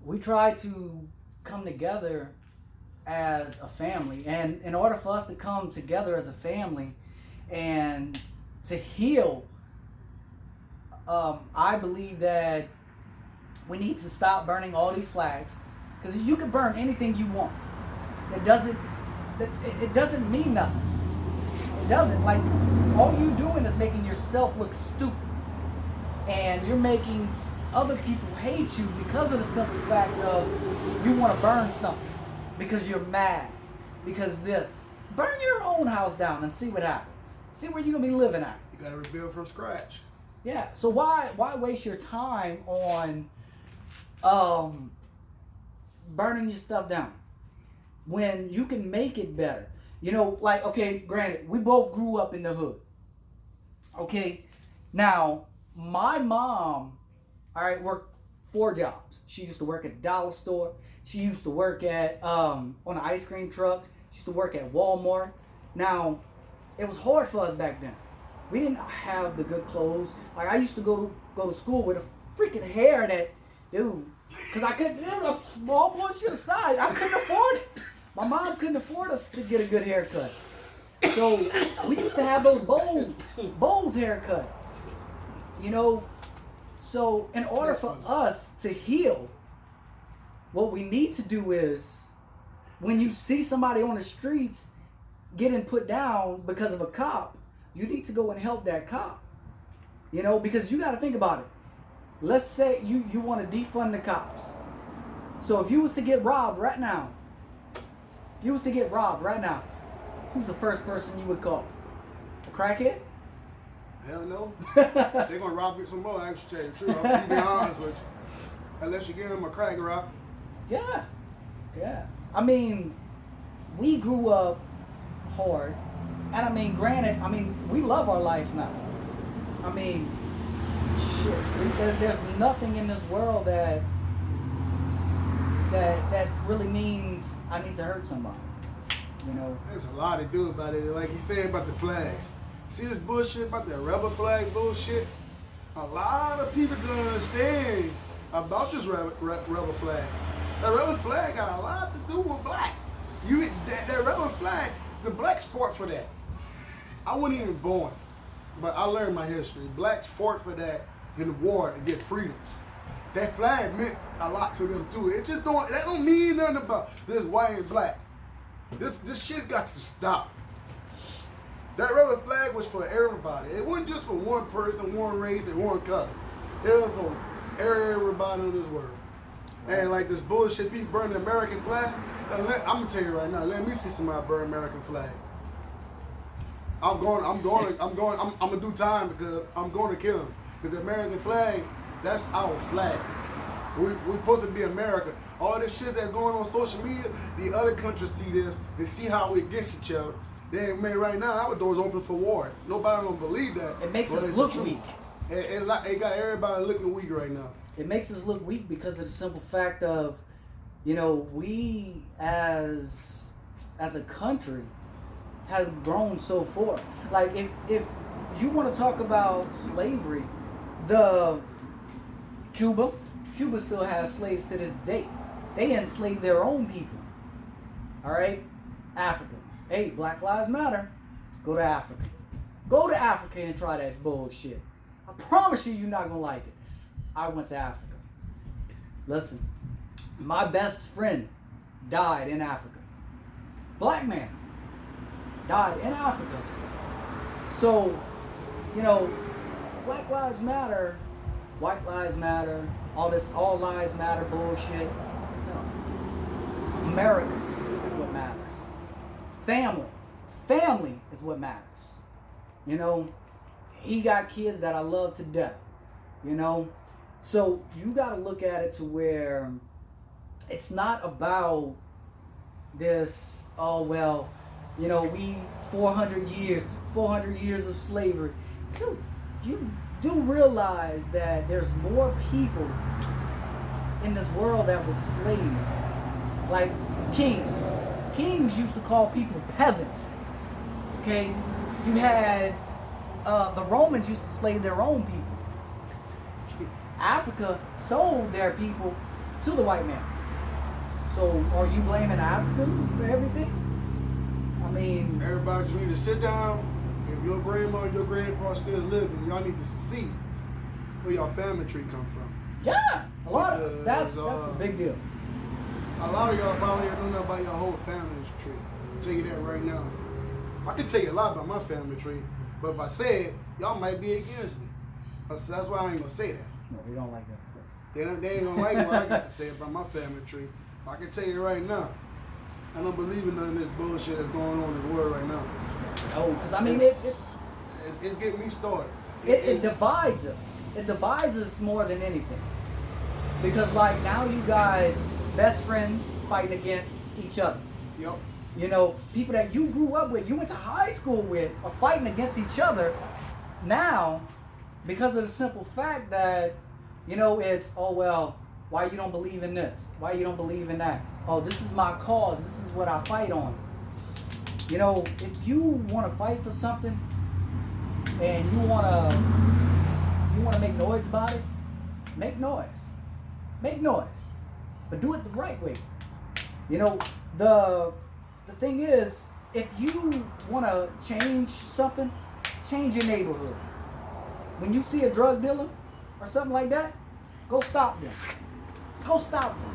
we try to come together as a family. And in order for us to come together as a family and to heal, I believe that we need to stop burning all these flags. Because you can burn anything you want. It doesn't. It doesn't mean nothing. It doesn't. Like, all you doing is making yourself look stupid, and you're making other people hate you because of the simple fact of you want to burn something because you're mad because this. Burn your own house down and see what happens. See where you're gonna be living at. You gotta rebuild from scratch. Yeah. So why waste your time on burning your stuff down when you can make it better? You know, like, okay, granted, we both grew up in the hood. Okay, now my mom, all right, worked 4 jobs. She used to work at a dollar store. She used to work at on an ice cream truck. She used to work at Walmart. Now, it was hard for us back then. We didn't have the good clothes. Like, I used to go to school with a freaking hair that, dude, because I couldn't, a small bullshit aside, I couldn't afford it. My mom couldn't afford us to get a good haircut. So we used to have those bold haircut. You know, so in order for us to heal, what we need to do is, when you see somebody on the streets getting put down because of a cop, you need to go and help that cop. You know, because you got to think about it. Let's say you want to defund the cops. So if you was to get robbed right now, who's the first person you would call? A crackhead? Hell no. They're gonna rob you some more, actually, tell you the truth. I'm gonna be honest with you. Unless you give them a crack rock. Yeah. I mean, we grew up hard. And I mean, granted, we love our life now. I mean, shit, there's nothing in this world that really means I need to hurt somebody. You know? There's a lot to do about it. Like he said about the flags. See this bullshit about the rebel flag bullshit? A lot of people don't understand about this rebel flag. That rebel flag got a lot to do with black. That rebel flag, the blacks fought for that. I wasn't even born, but I learned my history. Blacks fought for that in the war to get freedom. That flag meant a lot to them too. That don't mean nothing about this white and black. This shit's got to stop. That rebel flag was for everybody. It wasn't just for one person, one race, and one color. It was for everybody in this world. And like this bullshit, people burn the American flag. I'm gonna tell you right now. Let me see somebody burn American flag. I'm gonna do time because I'm going to kill him. Because the American flag, that's our flag. We're supposed to be America. All this shit that's going on social media, the other countries see this. They see how we against each other. Then, man, right now, our door's open for war. Nobody don't believe that. It makes us look weak. It got everybody looking weak right now. It makes us look weak because of the simple fact of, you know, we as a country has grown so far. Like, if you want to talk about slavery, Cuba still has slaves to this day. They enslaved their own people. All right? Africa. Hey, Black Lives Matter. Go to Africa. Go to Africa and try that bullshit. I promise you're not going to like it. I went to Africa. Listen, my best friend died in Africa. Black man died in Africa. So, you know, Black Lives Matter, White Lives Matter, all this all lives matter bullshit. No. America is what matters. Family is what matters. You know, he got kids that I love to death. You know, so you got to look at it to where it's not about this, oh, well, you know, we 400 years of slavery. Dude, you do realize that there's more people in this world that was slaves. Like kings. Kings used to call people peasants. Okay? You had the Romans used to slave their own people. Africa sold their people to the white man. So are you blaming Africa for everything? I mean, Everybody just need to sit down. If your grandma and your grandpa still living, y'all need to see where your family tree come from. yeah, a lot of Because, that's a big deal. A lot of y'all probably don't know nothing about your whole family's tree. I'll tell you that right now. I can tell you a lot about my family tree, but if I say it, y'all might be against me. That's why I ain't gonna say that. No, we don't like that. They ain't gonna like what I got to say about my family tree. But I can tell you right now, I don't believe in none of this bullshit that's going on in the world right now. No, because I mean it's getting me started. it divides us. It divides us more than anything. Because like now you got best friends fighting against each other. Yep. You know, people that you grew up with, you went to high school with, are fighting against each other now because of the simple fact that, you know, it's, oh, well, why you don't believe in this? Why you don't believe in that? Oh, this is my cause. This is what I fight on. You know, if you want to fight for something and you want to make noise about it, make noise. Make noise. But do it the right way. You know, the thing is, if you want to change something, change your neighborhood. When you see a drug dealer or something like that, go stop them. Go stop them.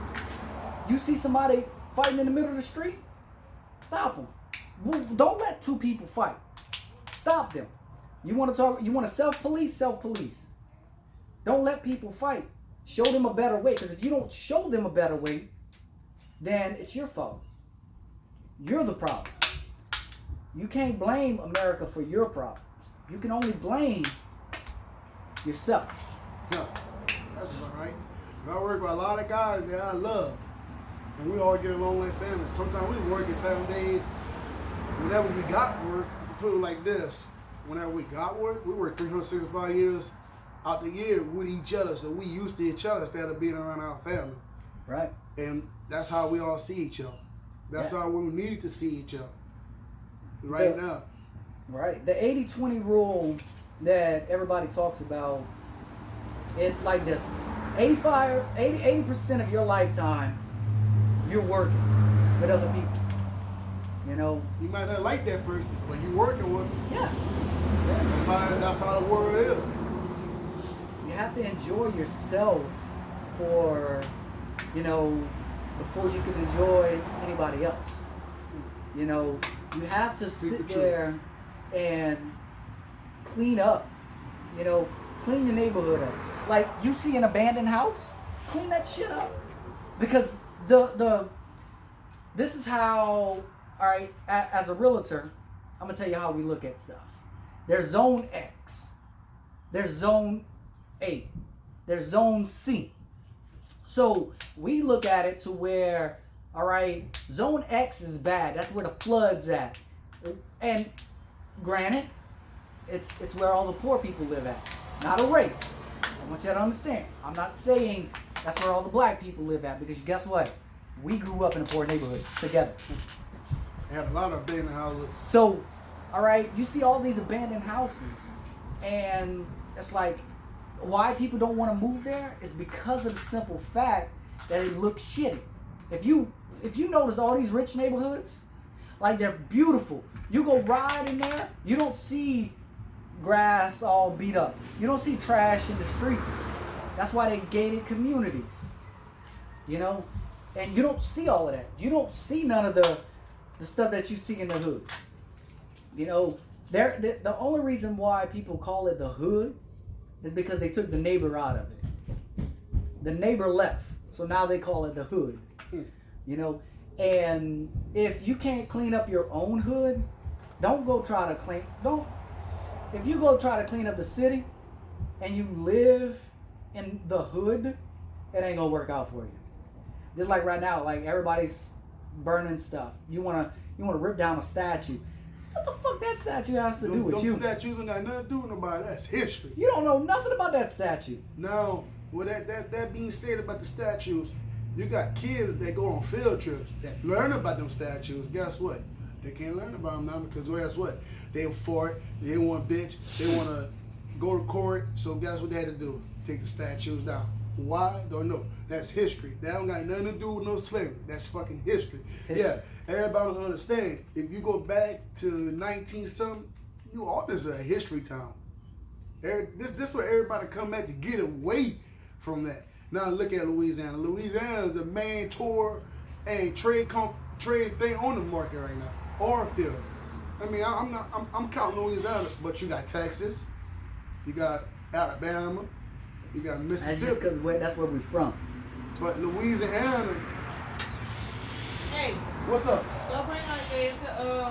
You see somebody fighting in the middle of the street, stop them. Don't let two people fight. Stop them. You want to self-police, self-police. Don't let people fight. Show them a better way, because if you don't show them a better way, then it's your fault. You're the problem. You can't blame America for your problems. You can only blame yourself. Yeah, that's about right. I work with a lot of guys that I love, and we all get along like family. Sometimes we work in 7 days. Whenever we got work, we put it like this. Whenever we got work, we work 365 years out the year with each other, so we used to each other instead of being around our family. Right. And that's how we all see each other. That's how we need to see each other right now. Right. The 80-20 rule that everybody talks about, it's like this. 80% of your lifetime, you're working with other people. You know? You might not like that person, but you're working with them. Yeah. That's how the world is. You have to enjoy yourself for, you know, before you can enjoy anybody else. You know, you have to sit there and clean up. You know, clean your neighborhood up. Like, you see an abandoned house, clean that shit up. Because this is how, all right, as a realtor, I'm going to tell you how we look at stuff. There's zone X. There's zone A. There's zone C. So we look at it to where, all right, zone X is bad. That's where the flood's at. And granted, it's where all the poor people live at. Not a race. I want you to understand. I'm not saying that's where all the black people live at, because guess what? We grew up in a poor neighborhood together. They had a lot of abandoned houses. So, all right, you see all these abandoned houses, and it's like, why people don't want to move there is because of the simple fact that it looks shitty. If you notice all these rich neighborhoods, like, they're beautiful. You go ride in there, you don't see grass all beat up. You don't see trash in the streets. That's why they gated communities. You know? And you don't see all of that. You don't see none of the stuff that you see in the hoods. You know, the only reason why people call it the hood is because they took the neighbor out of it. The neighbor left, so now they call it the hood. You know, and if you can't clean up your own hood, don't go try to clean. If you go try to clean up the city and you live in the hood, it ain't gonna work out for you. Just like right now, like, everybody's burning stuff. You wanna rip down a statue. What the fuck that statue has to do with you? Those statues ain't got nothing to do with nobody. That's history. You don't know nothing about that statue. Now, with that being said about the statues, you got kids that go on field trips that learn about them statues. Guess what? They can't learn about them now because guess what? They fought. They want bitch. They want to go to court. So guess what they had to do? Take the statues down. Why? Don't know. That's history. That don't got nothing to do with no slavery. That's fucking history. Yeah, everybody don't understand. If you go back to 19-something, New Orleans is a history town. This where everybody come back to get away from that. Now look at Louisiana. Louisiana is the main tour and trade thing on the market right now. Oil field. I mean, I'm counting Louisiana, but you got Texas, you got Alabama, you got Mississippi. That's just because that's where we're from. But Louisiana. Hey, What's up? go bring Isaiah to